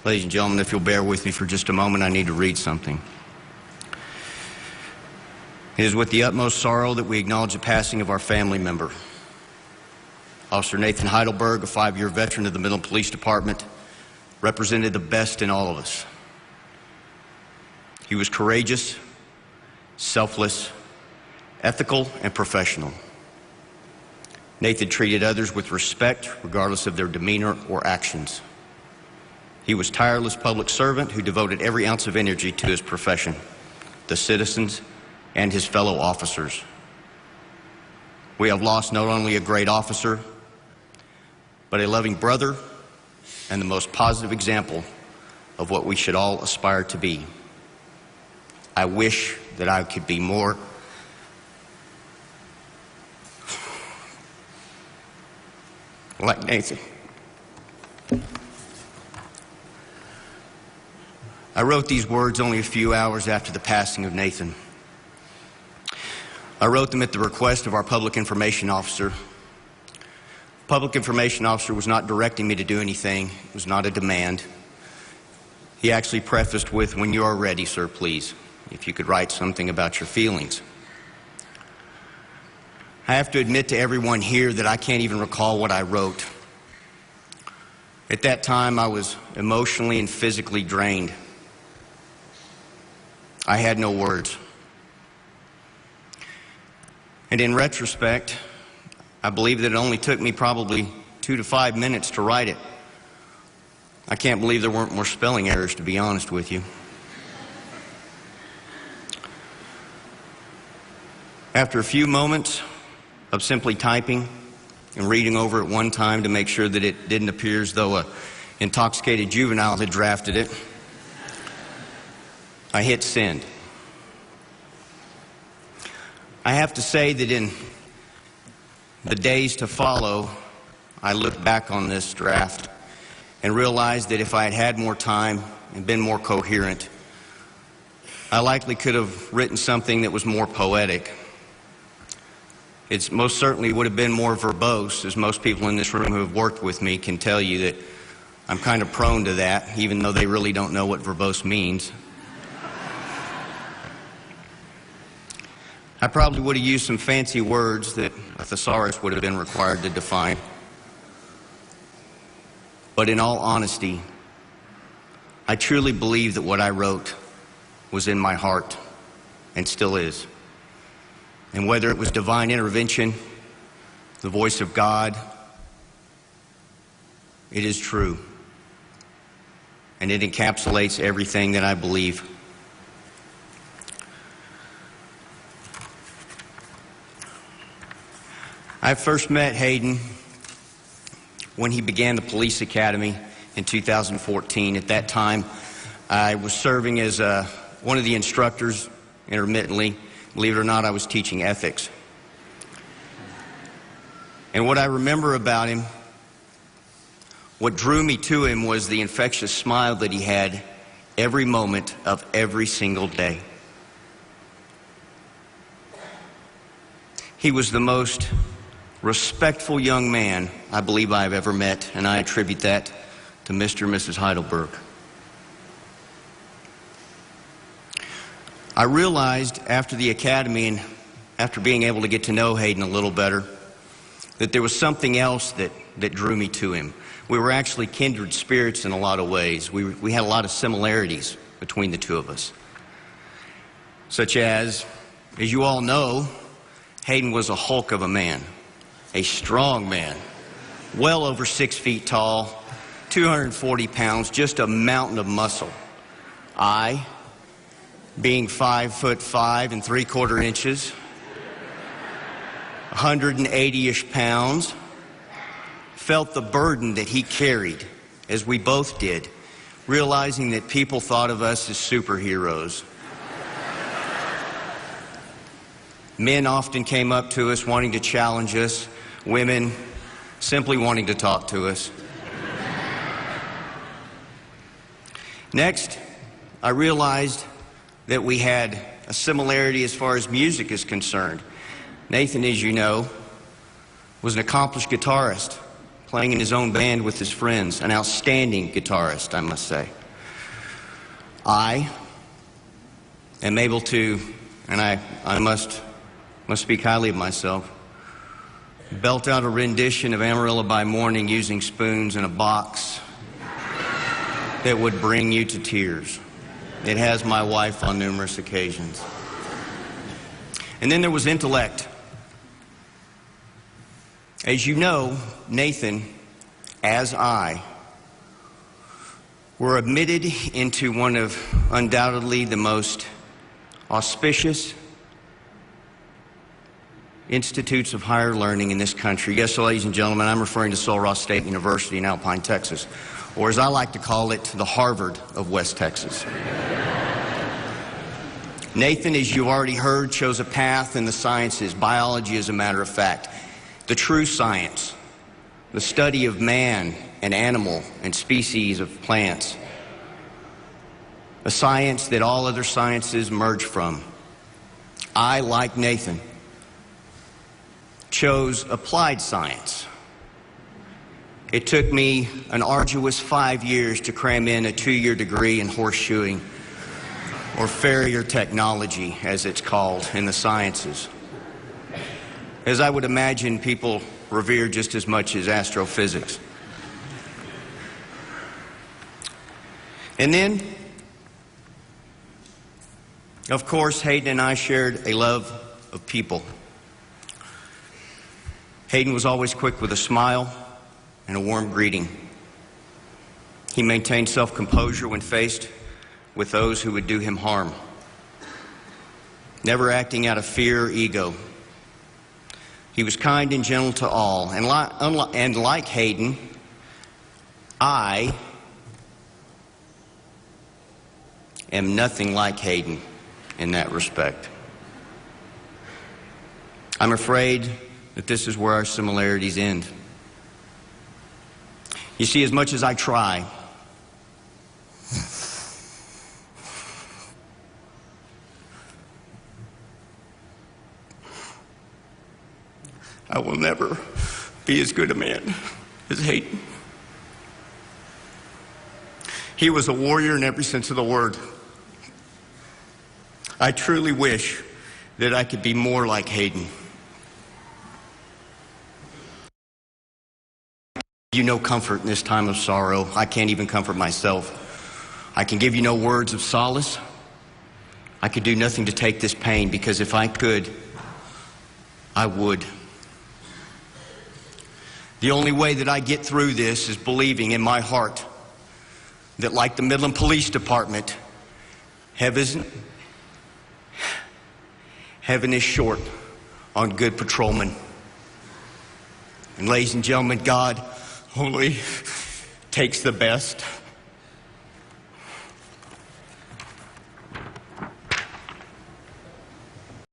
Ladies and gentlemen, if you'll bear with me for just a moment, I need to read something. It is with the utmost sorrow that we acknowledge the passing of our family member. Officer Nathan Heidelberg, a 5-year veteran of the Midland Police Department, represented the best in all of us. He was courageous, selfless, ethical, and professional. Nathan treated others with respect, regardless of their demeanor or actions. He was a tireless public servant who devoted every ounce of energy to his profession, the citizens, and his fellow officers. We have lost not only a great officer, but a loving brother and the most positive example of what we should all aspire to be. I wish that I could be more like Nathan. I wrote these words only a few hours after the passing of Nathan. I wrote them at the request of our public information officer. Public information officer was not directing me to do anything. It was not a demand. He actually prefaced with, "When you are ready, sir, please, if you could write something about your feelings." I have to admit to everyone here that I can't even recall what I wrote. At that time, I was emotionally and physically drained. I had no words. And in retrospect, I believe that it only took me probably 2 to 5 minutes to write it. I can't believe there weren't more spelling errors, to be honest with you. After a few moments of simply typing and reading over it one time to make sure that it didn't appear as though an intoxicated juvenile had drafted it, I hit send. I have to say that in the days to follow, I looked back on this draft and realized that if I had had more time and been more coherent, I likely could have written something that was more poetic. It most certainly would have been more verbose, as most people in this room who have worked with me can tell you that I'm kind of prone to that, even though they really don't know what verbose means. I probably would have used some fancy words that a thesaurus would have been required to define. But in all honesty, I truly believe that what I wrote was in my heart and still is. And whether it was divine intervention, the voice of God, it is true. And it encapsulates everything that I believe. I first met Hayden when he began the police academy in 2014. At that time, I was serving as one of the instructors intermittently. Believe it or not, I was teaching ethics. And what I remember about him, what drew me to him, was the infectious smile that he had every moment of every single day. He was the most respectful young man I believe I've ever met, and I attribute that to Mr. and Mrs. Heidelberg. I realized after the academy and after being able to get to know Hayden a little better that there was something else that drew me to him. We were actually kindred spirits in a lot of ways. We had a lot of similarities between the two of us. Such as you all know, Hayden was a hulk of a man. A strong man, well over 6 feet tall, 240 pounds, just a mountain of muscle. I, being 5'5" 3/4 inches, 180-ish pounds, felt the burden that he carried, as we both did, realizing that people thought of us as superheroes. Men often came up to us wanting to challenge us. Women simply wanting to talk to us. Next, I realized that we had a similarity as far as music is concerned. Nathan, as you know, was an accomplished guitarist, playing in his own band with his friends, an outstanding guitarist, I must say. I am able to, and I must speak highly of myself, belt out a rendition of Amarillo by Morning using spoons in a box that would bring you to tears. It has my wife on numerous occasions. And then there was intellect. As you know, Nathan, as I, were admitted into one of undoubtedly the most auspicious institutes of higher learning in this country. Yes, ladies and gentlemen, I'm referring to Sul Ross State University in Alpine, Texas, or as I like to call it, the Harvard of West Texas. Nathan, as you've already heard, chose a path in the sciences, biology as a matter of fact, the true science, the study of man and animal and species of plants, a science that all other sciences merge from. I, like Nathan, chose applied science. It took me an arduous 5 years to cram in a 2-year degree in horseshoeing, or farrier technology, as it's called in the sciences, as I would imagine people revere just as much as astrophysics. And then, of course, Hayden and I shared a love of people. Hayden was always quick with a smile and a warm greeting. He maintained self-composure when faced with those who would do him harm, never acting out of fear or ego. He was kind and gentle to all, and like Hayden, I am nothing like Hayden in that respect. I'm afraid that this is where our similarities end. You see, as much as I try, I will never be as good a man as Hayden. He was a warrior in every sense of the word. I truly wish that I could be more like Hayden. You no comfort in this time of sorrow. I can't even comfort myself. I can give you no words of solace. I could do nothing to take this pain, because if I could, I would. The only way that I get through this is believing in my heart that, like the Midland Police Department, heaven is short on good patrolmen. And ladies and gentlemen, God only takes the best.